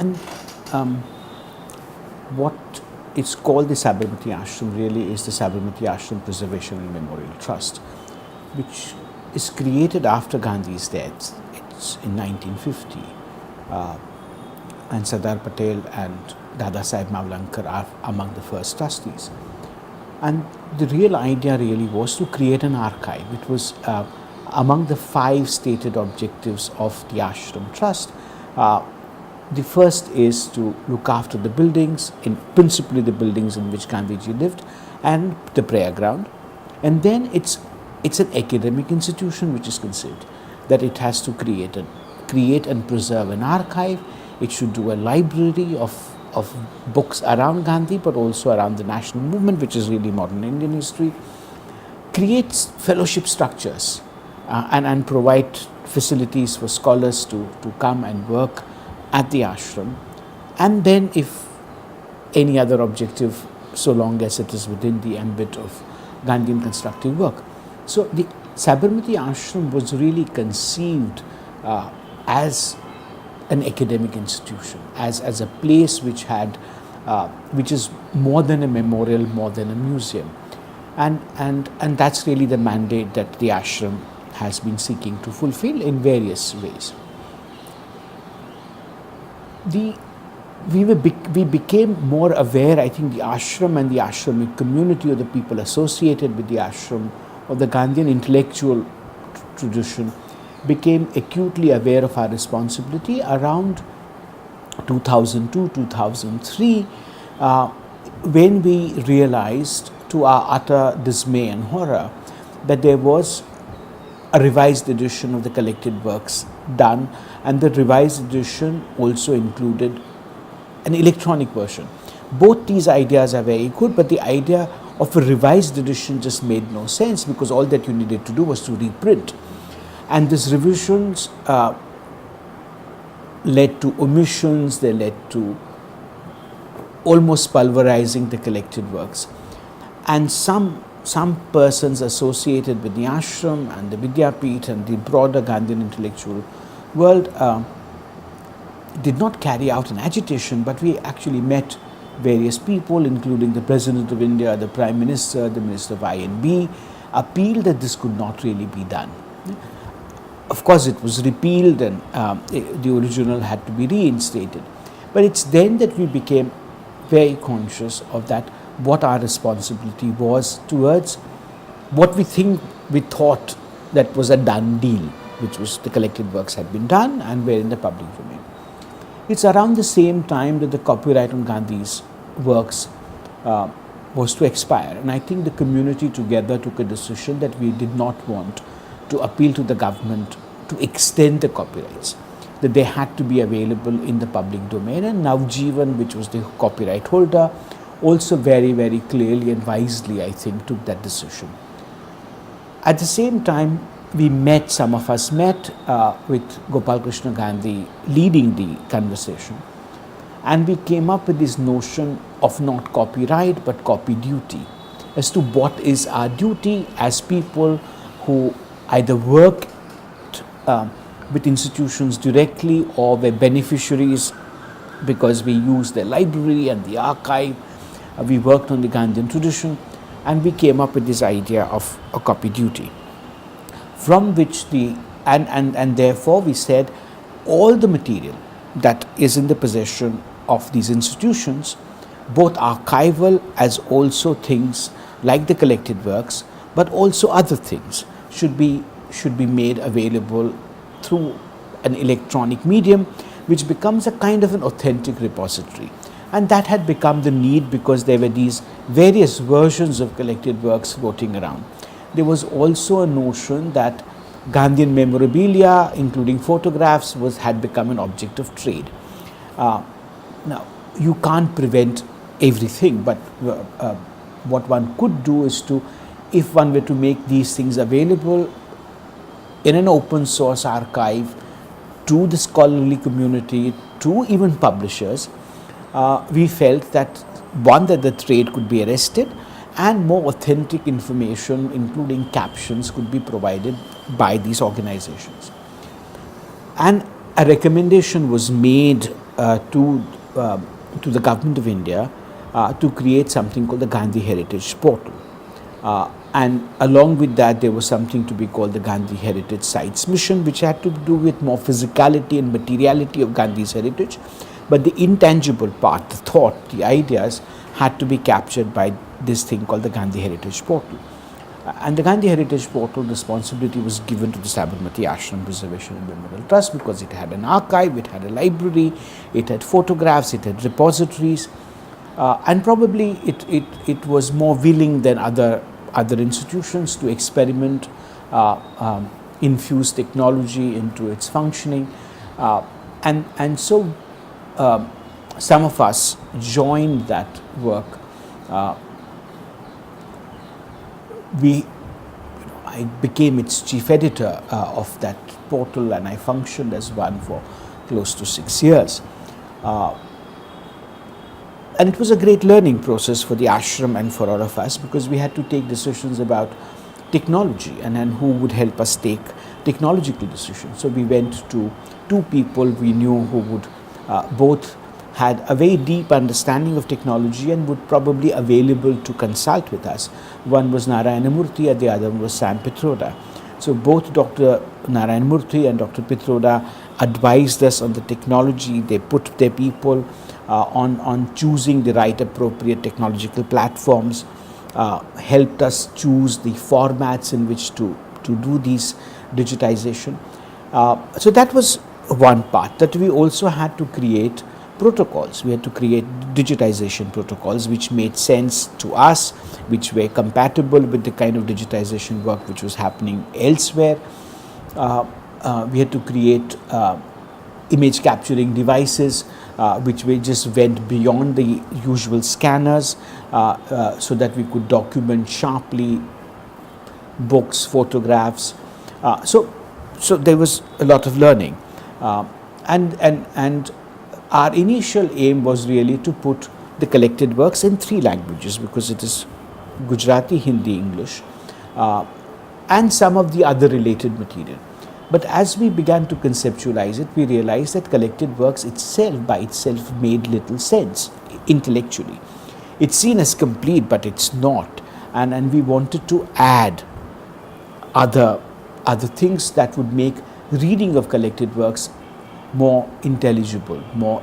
And what it's called the Sabarmati Ashram really is the Sabarmati Ashram Preservation and Memorial Trust, which is created after Gandhi's death. It's in 1950. And Sardar Patel and Dada Saheb Mavlankar are among the first trustees. And the real idea really was to create an archive. It was among the 5 stated objectives of the Ashram Trust. The first is to look after the buildings, principally the buildings in which Gandhiji lived, and the prayer ground. And then it's an academic institution which is considered that it has to create and preserve an archive. It should do a library of books around Gandhi, but also around the national movement, which is really modern Indian history. Creates fellowship structures and provide facilities for scholars to come and work at the ashram. And then if any other objective, so long as it is within the ambit of Gandhian constructive work. So the Sabarmati Ashram was really conceived as an academic institution, as a place which is more than a memorial, more than a museum, and that's really the mandate that the ashram has been seeking to fulfill in various ways. We became more aware, I think, the ashram and the ashramic community, or the people associated with the ashram, or the Gandhian intellectual tradition, became acutely aware of our responsibility around 2002, 2003, when we realized, to our utter dismay and horror, that there was a revised edition of the collected works done, and the revised edition also included an electronic version. Both these ideas are very good, but the idea of a revised edition just made no sense, because all that you needed to do was to reprint. And these revisions led to omissions, they led to almost pulverizing the collected works. And some persons associated with the ashram and the Vidyapith and the broader Gandhian intellectual world did not carry out an agitation, but we actually met various people, including the President of India, the Prime Minister, the Minister of INB, appealed that this could not really be done. Of course, it was repealed and the original had to be reinstated. But it's then that we became very conscious of that, what our responsibility was towards what we thought that was a done deal, which was the collected works had been done and were in the public domain. It's around the same time that the copyright on Gandhi's works was to expire. And I think the community together took a decision that we did not want to appeal to the government to extend the copyrights, that they had to be available in the public domain. And Navjeevan, which was the copyright holder, also very, very clearly and wisely, I think, took that decision. At the same time, some of us met with Gopal Krishna Gandhi leading the conversation, and we came up with this notion of not copyright but copy duty, as to what is our duty as people who either work with institutions directly or were beneficiaries because we used the library and the archive. We worked on the Gandhian tradition, and we came up with this idea of a copy duty, from which and therefore we said all the material that is in the possession of these institutions, both archival as also things like the collected works, but also other things, should be made available through an electronic medium, which becomes a kind of an authentic repository. And that had become the need because there were these various versions of collected works floating around. There was also a notion that Gandhian memorabilia, including photographs, had become an object of trade. Now, you can't prevent everything, but what one could do is if one were to make these things available in an open source archive to the scholarly community, to even publishers, we felt that that the trade could be arrested, and more authentic information, including captions, could be provided by these organizations. And a recommendation was made to the government of India to create something called the Gandhi Heritage Portal. And along with that, there was something to be called the Gandhi Heritage Sites Mission, which had to do with more physicality and materiality of Gandhi's heritage. But the intangible part, the thought, the ideas, had to be captured by this thing called the Gandhi Heritage Portal. And the Gandhi Heritage Portal responsibility was given to the Sabarmati Ashram Preservation and Memorial Trust, because it had an archive, it had a library, it had photographs, it had repositories, and probably it was more willing than other institutions to experiment, infuse technology into its functioning, and so some of us joined that work. I became its chief editor of that portal, and I functioned as one for close to 6 years. And it was a great learning process for the ashram and for all of us, because we had to take decisions about technology and who would help us take technological decisions. So we went to two people we knew who would both had a very deep understanding of technology and would probably available to consult with us. One was Narayana Murthy and the other was Sam Pitroda. So both Dr. Narayana Murthy and Dr. Pitroda advised us on the technology. They put their people on choosing the right appropriate technological platforms, helped us choose the formats in which to do these digitization. So that was one part, that we also had to create protocols. We had to create digitization protocols which made sense to us, which were compatible with the kind of digitization work which was happening elsewhere. We had to create image capturing devices which just went beyond the usual scanners, so that we could document sharply books, photographs. So there was a lot of learning, and our initial aim was really to put the collected works in 3 languages, because it is Gujarati, Hindi, English, and some of the other related material. But as we began to conceptualize it, we realized that collected works by itself made little sense intellectually. It's seen as complete, but it's not. And we wanted to add other things that would make reading of collected works more intelligible, more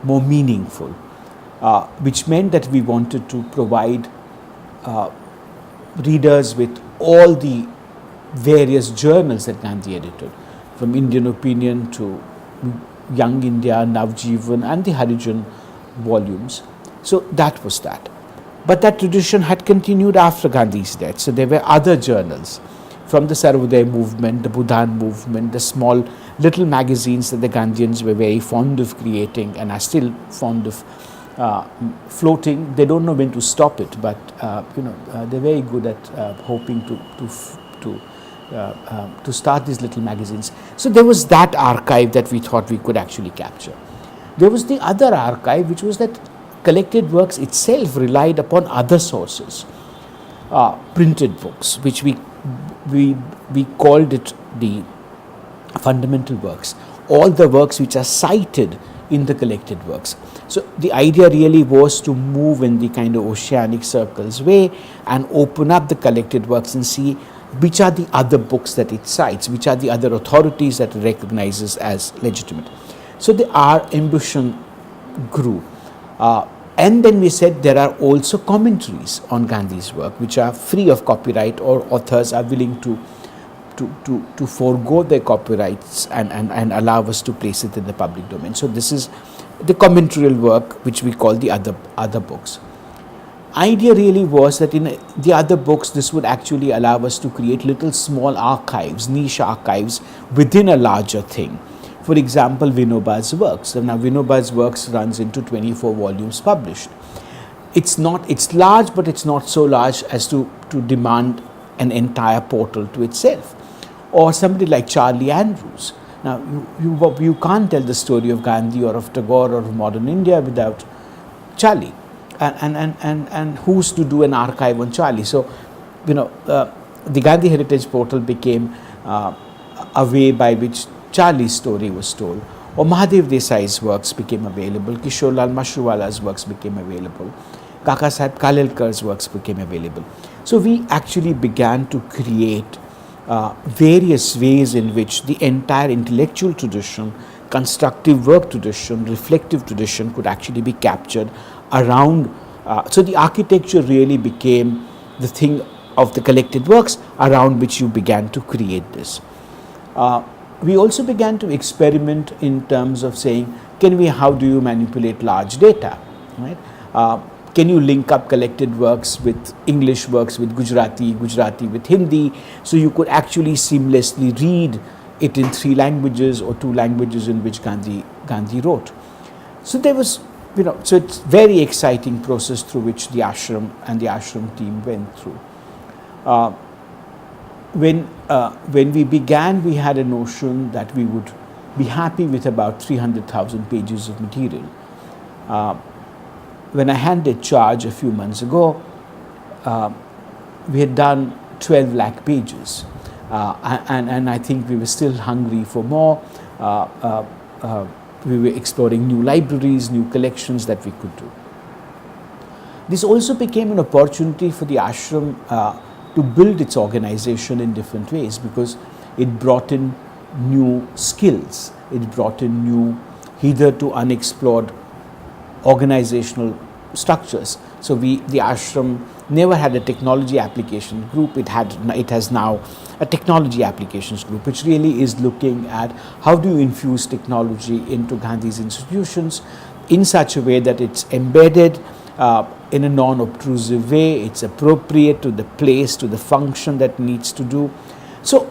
meaningful, which meant that we wanted to provide readers with all the various journals that Gandhi edited, from Indian Opinion to Young India, Navjeevan, and the Harijan volumes. So that was that. But that tradition had continued after Gandhi's death. So there were other journals from the Sarvodaya movement, the Buddhan movement, the small little magazines that the Gandhians were very fond of creating and are still fond of floating. They don't know when to stop it, but they're very good at hoping to start these little magazines. So there was that archive that we thought we could actually capture. There was the other archive, which was that collected works itself relied upon other sources, printed books, which we called it the fundamental works, all the works which are cited in the collected works. So the idea really was to move in the kind of oceanic circles way and open up the collected works and see which are the other books that it cites, which are the other authorities that it recognizes as legitimate. So our ambition grew. And then we said there are also commentaries on Gandhi's work which are free of copyright, or authors are willing to forego their copyrights and allow us to place it in the public domain. So this is the commentarial work which we call the other books. Idea really was that in the other books this would actually allow us to create little small archives, niche archives within a larger thing. For example, Vinoba's works. So now Vinoba's works runs into 24 volumes published. It's large, but it's not so large as to demand an entire portal to itself. Or somebody like Charlie Andrews. Now you can't tell the story of Gandhi or of Tagore or of modern India without Charlie. And who's to do an archive on Charlie? So the Gandhi Heritage Portal became a way by which Charlie's story was told. or Mahadev Desai's works became available, Kishore Lal Mashruwala's works became available, Kaka Saheb Kalelkar's works became available. So we actually began to create various ways in which the entire intellectual tradition, constructive work tradition, reflective tradition could actually be captured around. So the architecture really became the thing of the collected works around which you began to create this. We also began to experiment in terms of saying, how do you manipulate large data, right? Can you link up collected works with English works with Gujarati with Hindi, so you could actually seamlessly read it in 3 languages or 2 languages in which Gandhi wrote. So there was, so it's very exciting process through which the ashram and the ashram team went through. When we began, we had a notion that we would be happy with about 300,000 pages of material. When I handed charge a few months ago, we had done 12 lakh pages, and I think we were still hungry for more. We were exploring new libraries, new collections that we could do. This also became an opportunity for the ashram to build its organization in different ways, because it brought in new skills, it brought in new, hitherto unexplored organizational structures. So the ashram never had a technology application group. It has now a technology applications group, which really is looking at how do you infuse technology into Gandhi's institutions in such a way that it's embedded in a non-obtrusive way, it's appropriate to the place, to the function that needs to do. So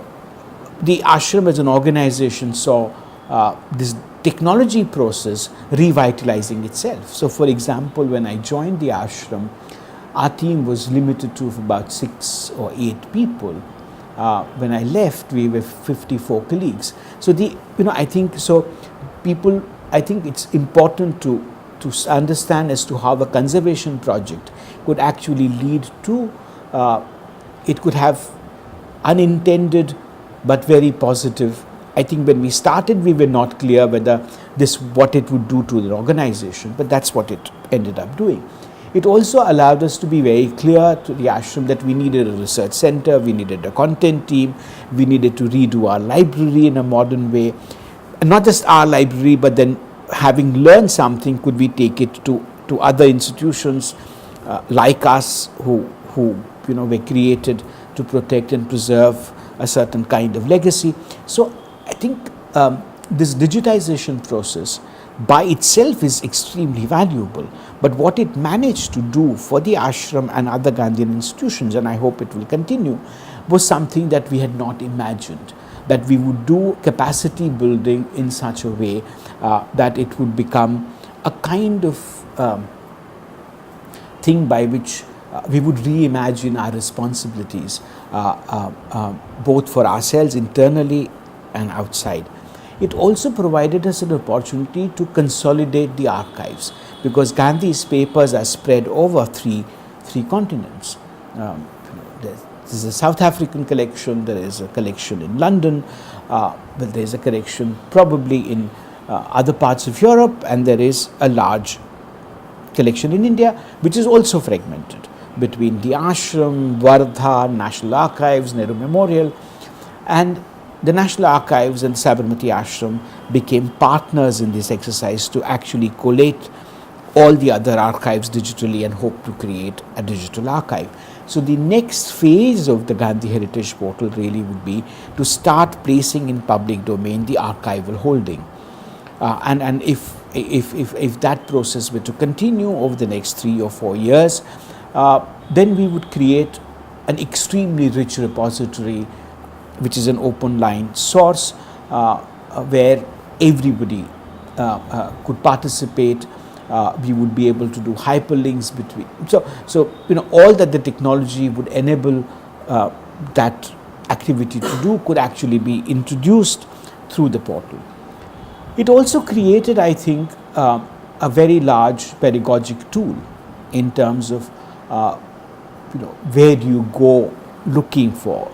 the ashram as an organization saw this technology process revitalizing itself. So for example, when I joined the ashram, our team was limited to about 6 or 8 people. When I left, we were 54 colleagues. So I think it's important to understand as to how a conservation project could actually lead to, it could have unintended but very positive. I think when we started, we were not clear whether what it would do to the organization, but that's what it ended up doing. It also allowed us to be very clear to the ashram that we needed a research center, we needed a content team, we needed to redo our library in a modern way. And not just our library, but then having learned something, could we take it to other institutions like us who were created to protect and preserve a certain kind of legacy. So I think this digitization process by itself is extremely valuable, but what it managed to do for the ashram and other Gandhian institutions, and I hope it will continue, was something that we had not imagined, that we would do capacity building in such a way that it would become a kind of thing by which we would reimagine our responsibilities, both for ourselves internally and outside. It also provided us an opportunity to consolidate the archives, because Gandhi's papers are spread over three continents. There's a South African collection, there is a collection in London, but there's a collection probably in other parts of Europe, and there is a large collection in India, which is also fragmented between the ashram, Wardha, National Archives, Nehru Memorial, and the National Archives and Sabarmati Ashram became partners in this exercise to actually collate all the other archives digitally and hope to create a digital archive. So the next phase of the Gandhi Heritage Portal really would be to start placing in public domain the archival holding. And if that process were to continue over the next 3 or 4 years, then we would create an extremely rich repository, which is an open line source where everybody could participate. We would be able to do hyperlinks between. So all that the technology would enable that activity to do could actually be introduced through the portal. It also created, I think, a very large pedagogic tool in terms of where do you go looking for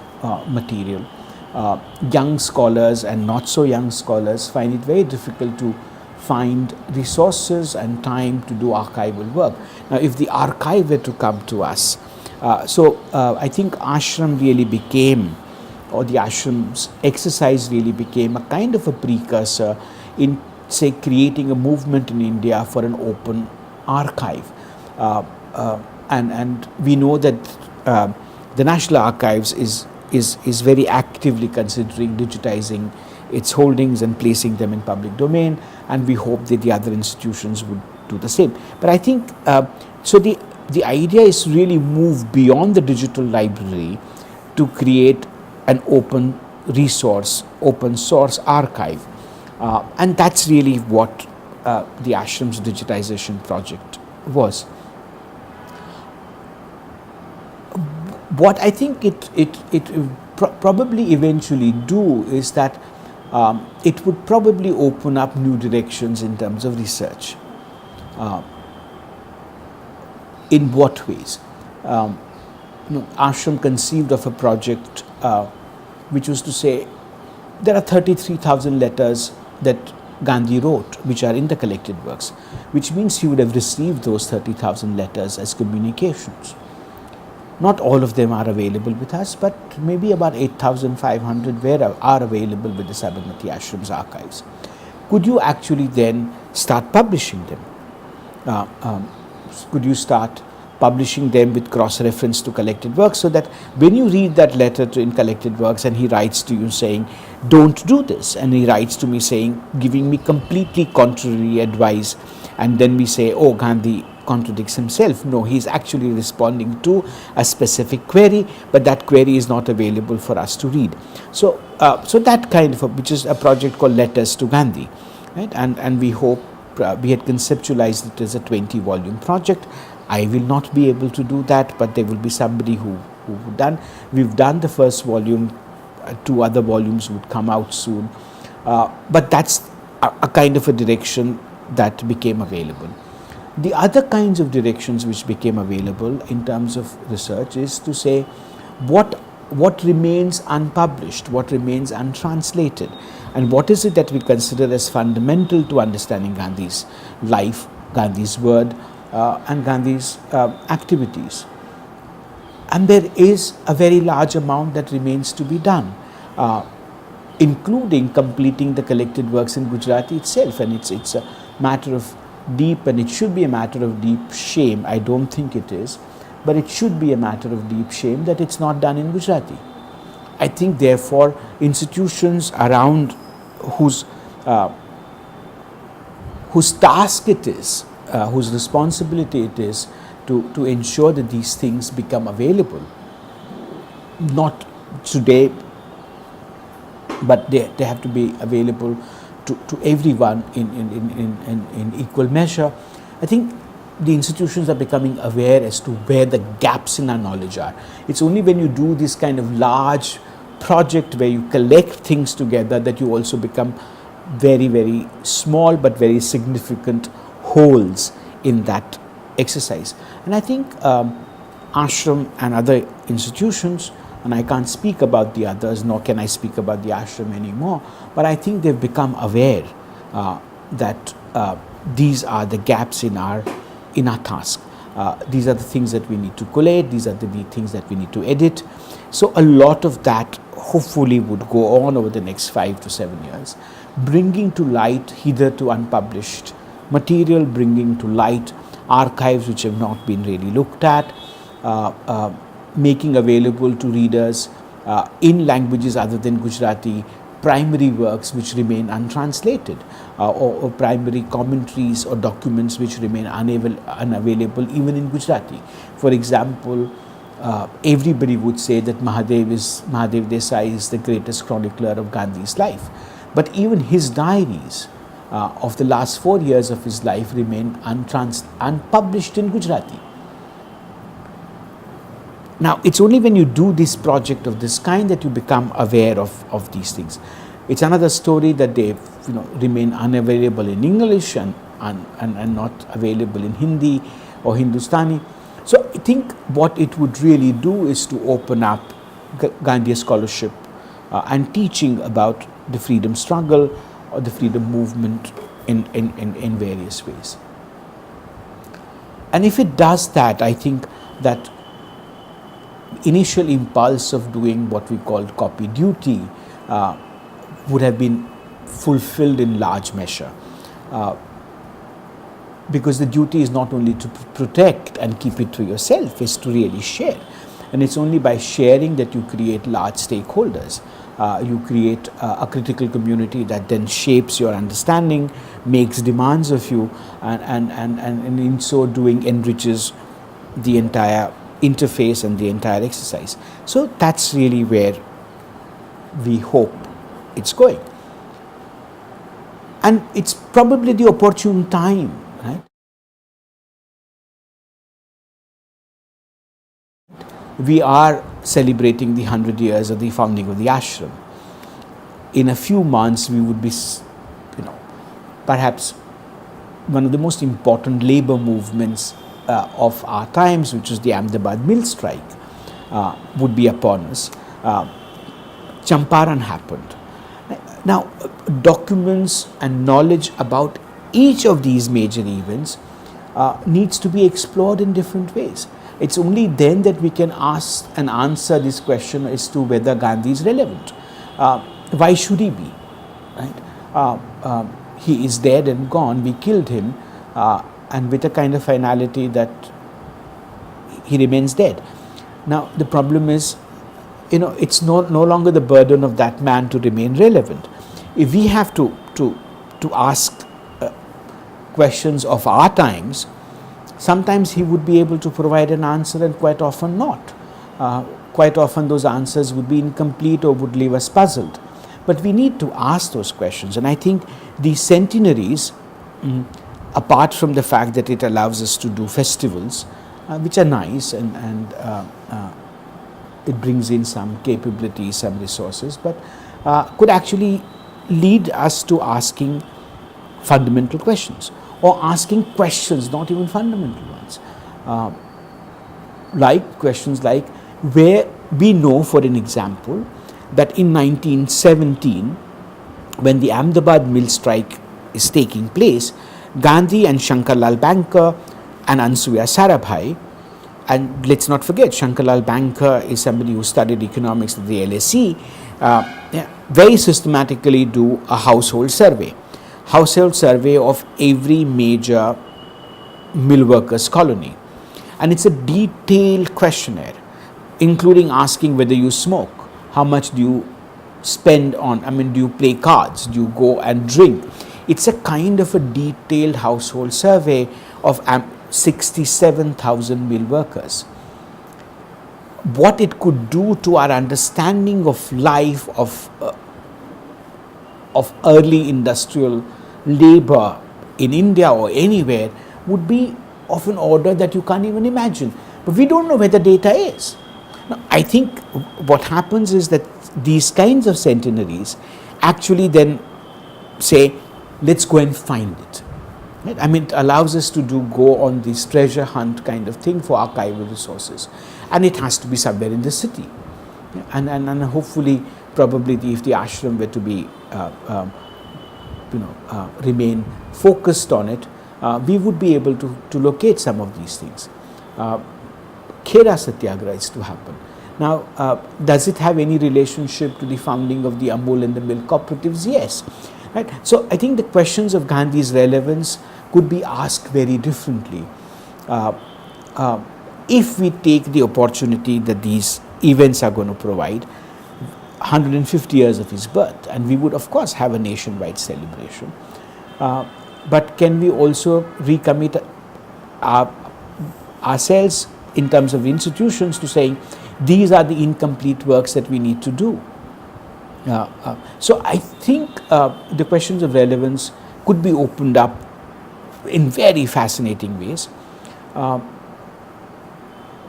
material. young scholars and not so young scholars find it very difficult to find resources and time to do archival work. Now, if the archive were to come to us, I think ashram really became, or the ashram's exercise really became a kind of a precursor in, say, creating a movement in India for an open archive. And we know that the National Archives is very actively considering digitizing its holdings and placing them in public domain, and we hope that the other institutions would do the same. But I think, the idea is to really move beyond the digital library to create an open resource, open source archive. And that's really what the Ashram's digitization project was. What I think it probably eventually do is that it would probably open up new directions in terms of research. In what ways? Ashram conceived of a project which was to say there are 33,000 letters that Gandhi wrote, which are in the collected works, which means he would have received those 30,000 letters as communications. Not all of them are available with us, but maybe about 8,500 are available with the Sabarmati Ashram's archives. Could you actually then start publishing them? Could you start publishing them with cross-reference to collected works, so that when you read that letter in collected works and he writes to you saying, don't do this, and he writes to me saying, giving me completely contrary advice, and then we say, oh, Gandhi contradicts himself. No, he's actually responding to a specific query, but that query is not available for us to read. So that kind of which is a project called Letters to Gandhi, right? And we hope, we had conceptualized it as a 20-volume project. I will not be able to do that, but there will be somebody who done. We've done the first volume. 2 other volumes would come out soon. But that's a kind of a direction that became available. The other kinds of directions which became available in terms of research is to say what remains unpublished, what remains untranslated, and what is it that we consider as fundamental to understanding Gandhi's life, Gandhi's word, and Gandhi's activities. And there is a very large amount that remains to be done, including completing the collected works in Gujarati itself. And it's a matter of deep, and it should be a matter of deep shame. I don't think it is, but it should be a matter of deep shame that it's not done in Gujarati. I think, therefore, institutions around whose task it is, whose responsibility it is to ensure that these things become available, not today, but they have to be available to everyone in equal measure. I think the institutions are becoming aware as to where the gaps in our knowledge are. It's only when you do this kind of large project where you collect things together that you also become very, very small but very significant holes in that exercise. And I think Ashram and other institutions, and I can't speak about the others, nor can I speak about the Ashram anymore, but I think they've become aware that these are the gaps in our task. These are the things that we need to collate, these are the things that we need to edit. So a lot of that hopefully would go on over the next 5 to 7 years, bringing to light hitherto unpublished material, bringing to light archives which have not been really looked at, making available to readers in languages other than Gujarati primary works which remain untranslated, or primary commentaries or documents which remain unavailable even in Gujarati. For example, everybody would say that Mahadev Desai is the greatest chronicler of Gandhi's life, but even his diaries of the last 4 years of his life remain unpublished in Gujarati. Now, it's only when you do this project of this kind that you become aware of these things. It's another story that they remain unavailable in English and not available in Hindi or Hindustani. So I think what it would really do is to open up Gandhian scholarship and teaching about the freedom struggle or the freedom movement in various ways. And if it does that, I think that initial impulse of doing what we called copy duty would have been fulfilled in large measure. Because the duty is not only to protect and keep it to yourself, it's to really share. And it's only by sharing that you create large stakeholders. You create a critical community that then shapes your understanding, makes demands of you, and in so doing enriches the entire interface and the entire exercise. So that's really where we hope it's going. And it's probably the opportune time, right? We are celebrating the 100 years of the founding of the ashram. In a few months, we would be, perhaps one of the most important labor movements of our times, which is the Ahmedabad mill strike, would be upon us. Champaran happened. Now, documents and knowledge about each of these major events needs to be explored in different ways. It's only then that we can ask and answer this question as to whether Gandhi is relevant. Why should he be? Right? He is dead and gone. We killed him, and with a kind of finality that he remains dead. Now, the problem is, it's no longer the burden of that man to remain relevant. If we have to ask questions of our times, sometimes he would be able to provide an answer, and quite often not. Quite often those answers would be incomplete or would leave us puzzled. But we need to ask those questions, and I think these centenaries, apart from the fact that it allows us to do festivals, which are nice and it brings in some capabilities, some resources, but could actually lead us to asking fundamental questions, or asking questions, not even fundamental ones, like questions like, where we know, for an example, that in 1917, when the Ahmedabad mill strike is taking place, Gandhi and Shankarlal Banker and Ansuya Sarabhai, and let's not forget, Shankarlal Banker is somebody who studied economics at the LSE, very systematically do a household survey of every major mill workers colony. And it's a detailed questionnaire, including asking whether you smoke, how much do you spend on, do you play cards, do you go and drink. It's a kind of a detailed household survey of 67,000 mill workers. What it could do to our understanding of life, of early industrial labor in India or anywhere, would be of an order that you can't even imagine. But we don't know where the data is. Now, I think what happens is that these kinds of centenaries actually then say, let's go and find it. Right? It allows us to go on this treasure hunt kind of thing for archival resources, and it has to be somewhere in the city. And hopefully, probably, if the ashram were to be, remain focused on it, we would be able to locate some of these things. Khera Satyagraha is to happen. Now, does it have any relationship to the founding of the Amul and the milk cooperatives? Yes. Right? So, I think the questions of Gandhi's relevance could be asked very differently if we take the opportunity that these events are going to provide. 150 years of his birth, and we would of course have a nationwide celebration. But can we also recommit ourselves in terms of institutions to saying these are the incomplete works that we need to do? So I think the questions of relevance could be opened up in very fascinating ways.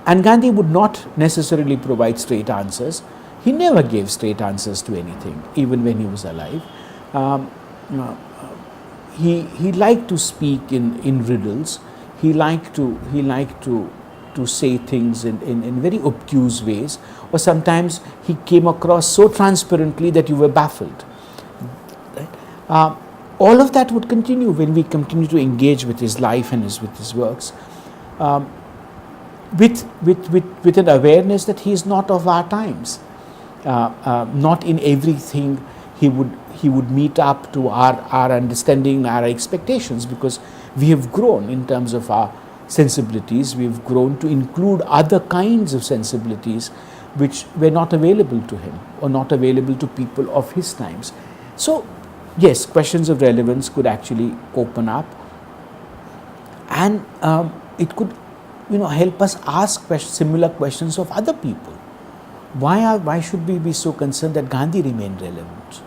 And Gandhi would not necessarily provide straight answers. He never gave straight answers to anything, even when he was alive. He liked to speak in riddles. He liked to to say things in very obtuse ways, or sometimes he came across so transparently that you were baffled. Right? All of that would continue when we continue to engage with his life and with his works, with an awareness that he is not of our times. Not in everything he would meet up to our understanding, our expectations, because we have grown in terms of our sensibilities. We have grown to include other kinds of sensibilities which were not available to him or not available to people of his times. So yes, questions of relevance could actually open up, and it could help us ask similar questions of other people. Why should we be so concerned that Gandhi remained relevant?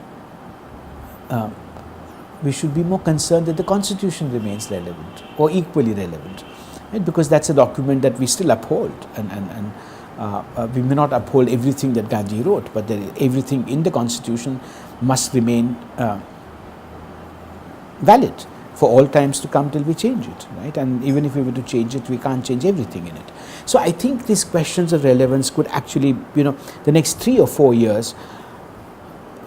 We should be more concerned that the Constitution remains relevant or equally relevant, right? Because that's a document that we still uphold, and we may not uphold everything that Gandhi wrote, but everything in the Constitution must remain valid for all times to come till we change it, right? And even if we were to change it, we can't change everything in it. So I think these questions of relevance could actually, the next 3 or 4 years,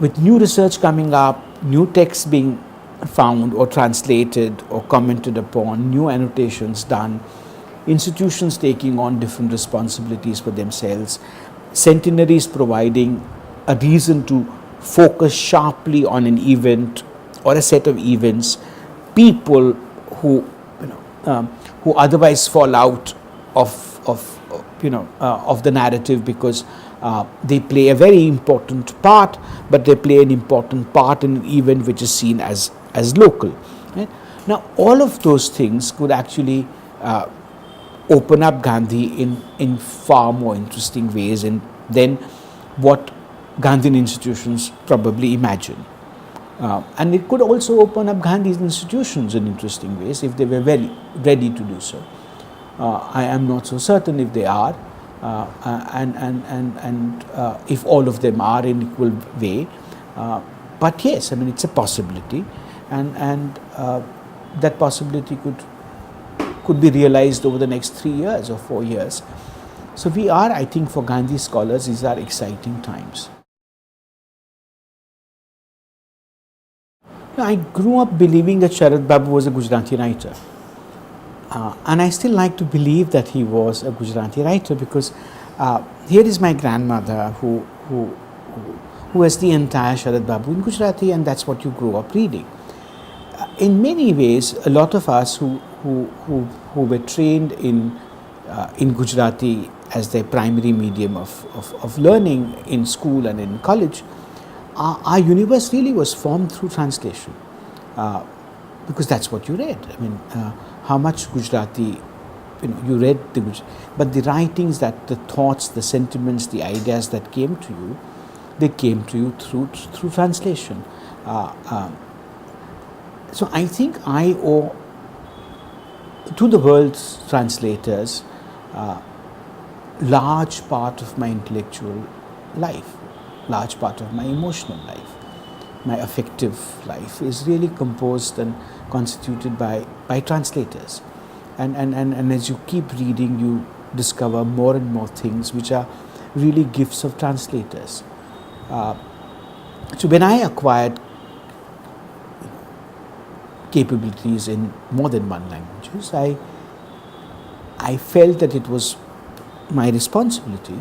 with new research coming up, new texts being found or translated or commented upon, new annotations done, institutions taking on different responsibilities for themselves, centenaries providing a reason to focus sharply on an event or a set of events, people who otherwise fall out of the narrative because they play a very important part, but they play an important part in an event which is seen as local. Right? Now, all of those things could actually open up Gandhi in far more interesting ways than what Gandhian institutions probably imagine. And it could also open up Gandhi's institutions in interesting ways if they were very ready to do so. I am not so certain if they are, and if all of them are in equal way. But yes, I mean, it's a possibility, and that possibility could be realized over the next 3 years or 4 years. So we are, I think, for Gandhi scholars, these are exciting times. I grew up believing that Sharad Babu was a Gujarati writer. And I still like to believe that he was a Gujarati writer, because here is my grandmother who has the entire Sharad Babu in Gujarati, and that's what you grew up reading. In many ways, a lot of us who were trained in Gujarati as their primary medium of learning in school and in college, our universe really was formed through translation, because that's what you read. I mean, how much Gujarati, you read but the writings, the thoughts, the sentiments, the ideas that came to you, they came to you through translation. So I think I owe to the world's translators large part of my intellectual life, large part of my emotional life. My affective life is really composed and constituted by translators. And as you keep reading, you discover more and more things which are really gifts of translators. So when I acquired capabilities in more than one languages, I felt that it was my responsibility,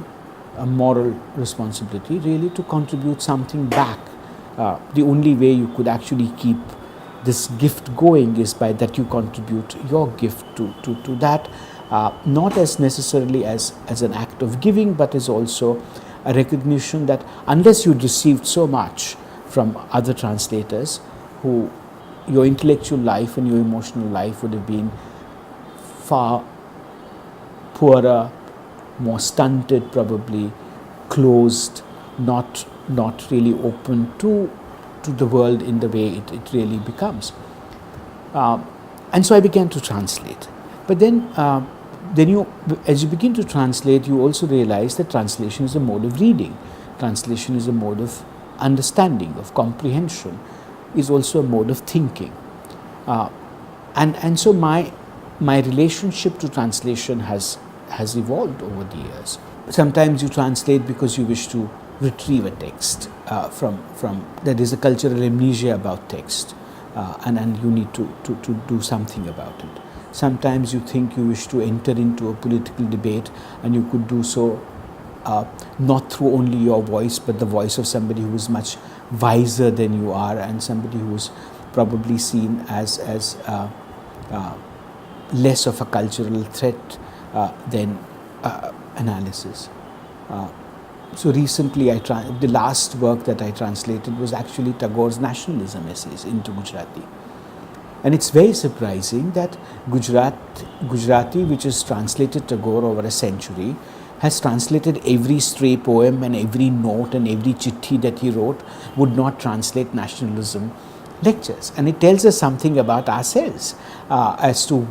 a moral responsibility, really to contribute something back. The only way you could actually keep this gift going is by that you contribute your gift to that, not as necessarily as an act of giving, but as also a recognition that unless you'd received so much from other translators, who your intellectual life and your emotional life would have been far poorer, more stunted, probably closed, not really open to the world in the way it really becomes. And so I began to translate. But then as you begin to translate, you also realize that translation is a mode of reading. Translation is a mode of understanding, of comprehension, is also a mode of thinking. And so my relationship to translation has has evolved over the years. Sometimes you translate because you wish to retrieve a text from there is a cultural amnesia about text, and you need to do something about it. Sometimes you think you wish to enter into a political debate, and you could do so not through only your voice, but the voice of somebody who is much wiser than you are, and somebody who is probably seen as less of a cultural threat than analysis. So recently, the last work that I translated was actually Tagore's nationalism essays into Gujarati. And it's very surprising that Gujarati, which has translated Tagore over a century, has translated every stray poem and every note and every chitti that he wrote, would not translate nationalism lectures. And it tells us something about ourselves as to,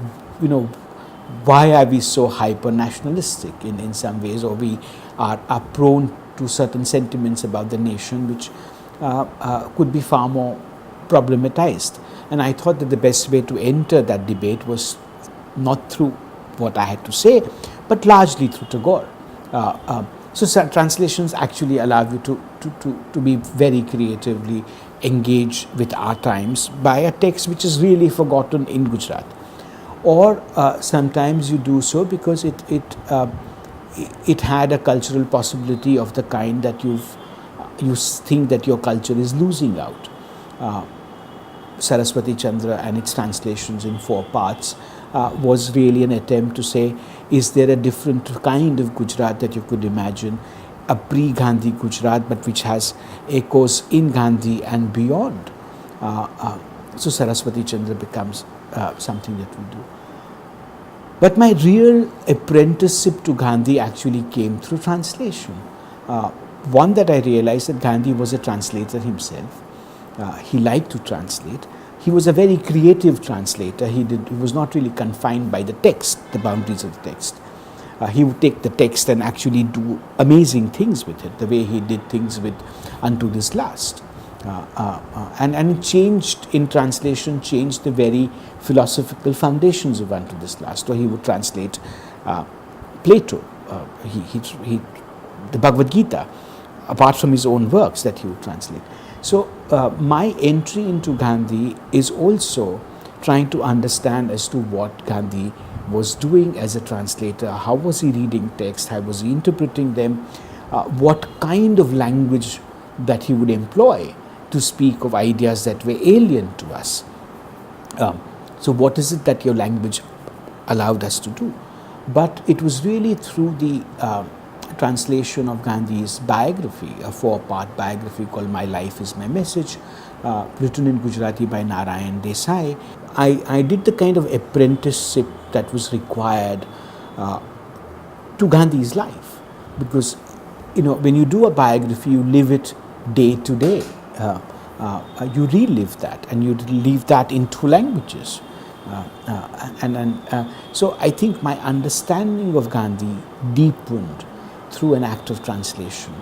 why are we so hyper-nationalistic in some ways, or we are prone to certain sentiments about the nation which could be far more problematized. And I thought that the best way to enter that debate was not through what I had to say, but largely through Tagore. So translations actually allow you to be very creatively engaged with our times by a text which is really forgotten in Gujarat. Or sometimes you do so because it had a cultural possibility of the kind that you think that your culture is losing out. Saraswati Chandra and its translations in 4 parts was really an attempt to say, is there a different kind of Gujarat that you could imagine, a pre-Gandhi Gujarat, but which has echoes in Gandhi and beyond. So Saraswati Chandra becomes something that we do. But my real apprenticeship to Gandhi actually came through translation. One, that I realized that Gandhi was a translator himself. He liked to translate. He was a very creative translator. He was not really confined by the text, the boundaries of the text. He would take the text and actually do amazing things with it, the way he did things with Unto This Last. And it changed, in translation, changed the very philosophical foundations of Unto This Last. Or he would translate Plato, the Bhagavad Gita, apart from his own works that he would translate. So my entry into Gandhi is also trying to understand as to what Gandhi was doing as a translator. How was he reading text? How was he interpreting them? What kind of language that he would employ to speak of ideas that were alien to us. So what is it that your language allowed us to do? But it was really through the translation of Gandhi's biography, a 4-part biography called My Life is My Message, written in Gujarati by Narayan Desai. I did the kind of apprenticeship that was required to Gandhi's life, because when you do a biography, you live it day to day. You relive that, and you relive that in 2 languages. So I think my understanding of Gandhi deepened through an act of translation.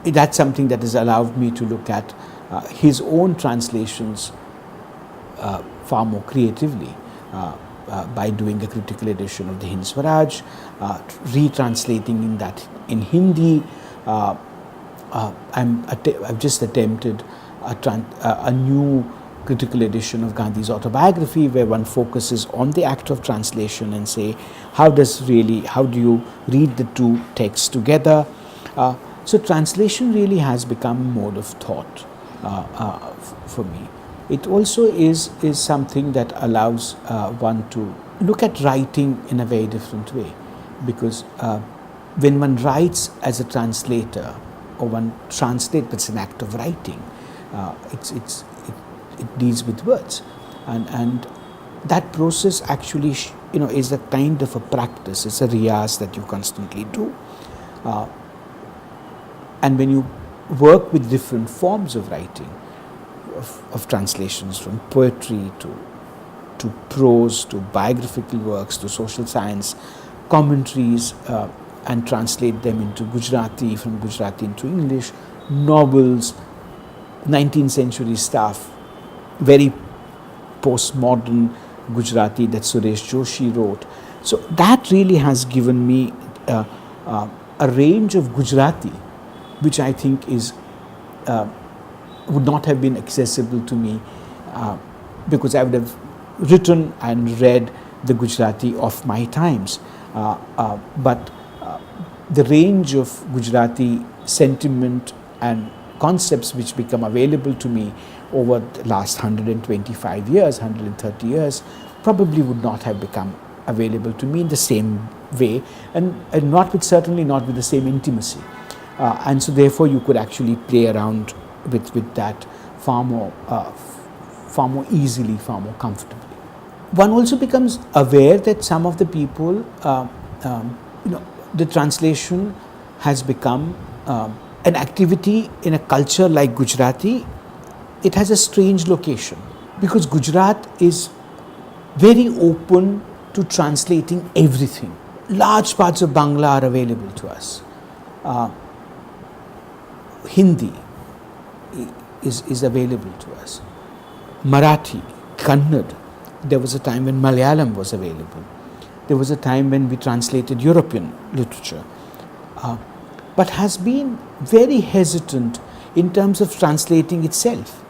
That's something that has allowed me to look at his own translations far more creatively by doing a critical edition of the Hind Swaraj, retranslating in Hindi. I've just attempted a new critical edition of Gandhi's autobiography, where one focuses on the act of translation and say, how do you read the 2 texts together? So translation really has become a mode of thought for me. It also is something that allows one to look at writing in a very different way, because when one writes as a translator, or one translates, but it's an act of writing. It deals with words, and that process actually is a kind of a practice. It's a riyaz that you constantly do, and when you work with different forms of writing, of translations, from poetry to prose to biographical works to social science commentaries, and translate them into Gujarati, from Gujarati into English, novels, 19th century stuff, very postmodern Gujarati that Suresh Joshi wrote. So that really has given me a range of Gujarati, which I think is would not have been accessible to me because I would have written and read the Gujarati of my times. But the range of Gujarati sentiment and concepts which become available to me over the last 125 years, 130 years, probably would not have become available to me in the same way, and certainly not with the same intimacy. And so therefore you could actually play around with that far more easily, far more comfortably. One also becomes aware that some of the people, the translation has become an activity in a culture like Gujarati. It has a strange location because Gujarat is very open to translating everything. Large parts of Bangla are available to us. Hindi is available to us. Marathi, Kannada. There was a time when Malayalam was available. There was a time when we translated European literature, but has been very hesitant in terms of translating itself.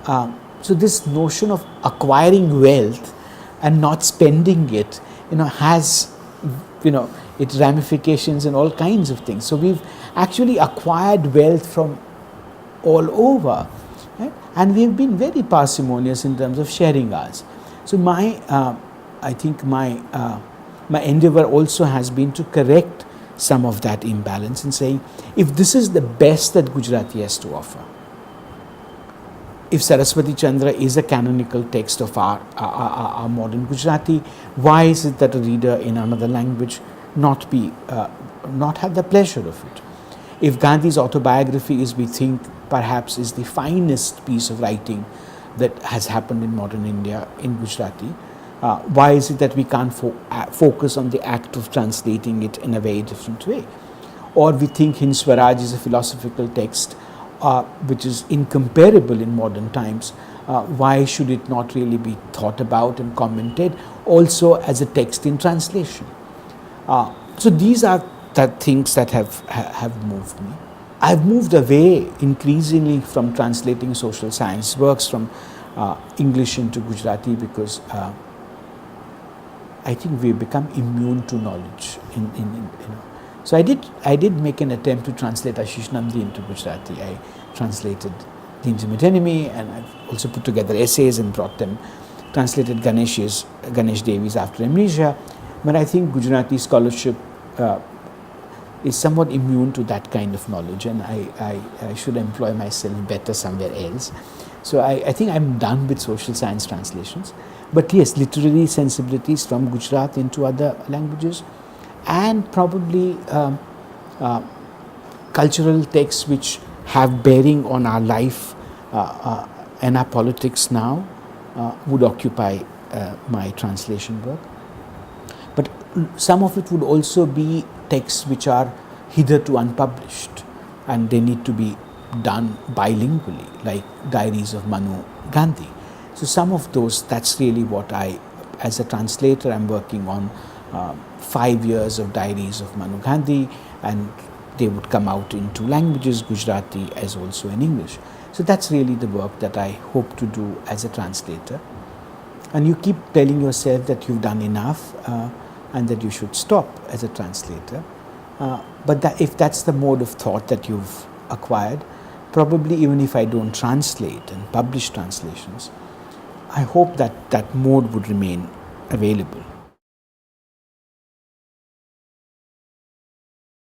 So this notion of acquiring wealth and not spending it, has, its ramifications and all kinds of things. So we've actually acquired wealth from all over, right? And we've been very parsimonious in terms of sharing ours. So I think my endeavor also has been to correct some of that imbalance and saying, if this is the best that Gujarati has to offer, if Saraswati Chandra is a canonical text of our modern Gujarati, why is it that a reader in another language not have the pleasure of it? If Gandhi's autobiography we think, perhaps is the finest piece of writing that has happened in modern India in Gujarati, why is it that we can't focus on the act of translating it in a very different way? Or we think Hind Swaraj is a philosophical text which is incomparable in modern times. Why should it not really be thought about and commented also as a text in translation? So these are the things that have moved me. I've moved away increasingly from translating social science works from English into Gujarati because I think we've become immune to knowledge. So I did make an attempt to translate Ashish Nandi into Gujarati. I translated The Intimate Enemy, and I've also put together essays and brought them, translated Ganesh Devi's After Amnesia. But I think Gujarati scholarship is somewhat immune to that kind of knowledge, and I should employ myself better somewhere else. So I think I'm done with social science translations. But yes, literary sensibilities from Gujarat into other languages, and probably cultural texts which have bearing on our life and our politics now would occupy my translation work. But some of it would also be texts which are hitherto unpublished and they need to be done bilingually, like Diaries of Mahatma Gandhi. So some of those, that's really what as a translator, I'm working on 5 years of Diaries of Mahatma Gandhi, and they would come out in 2 languages, Gujarati as also in English. So that's really the work that I hope to do as a translator. And you keep telling yourself that you've done enough and that you should stop as a translator. But if that's the mode of thought that you've acquired, probably even if I don't translate and publish translations, I hope that that mode would remain available.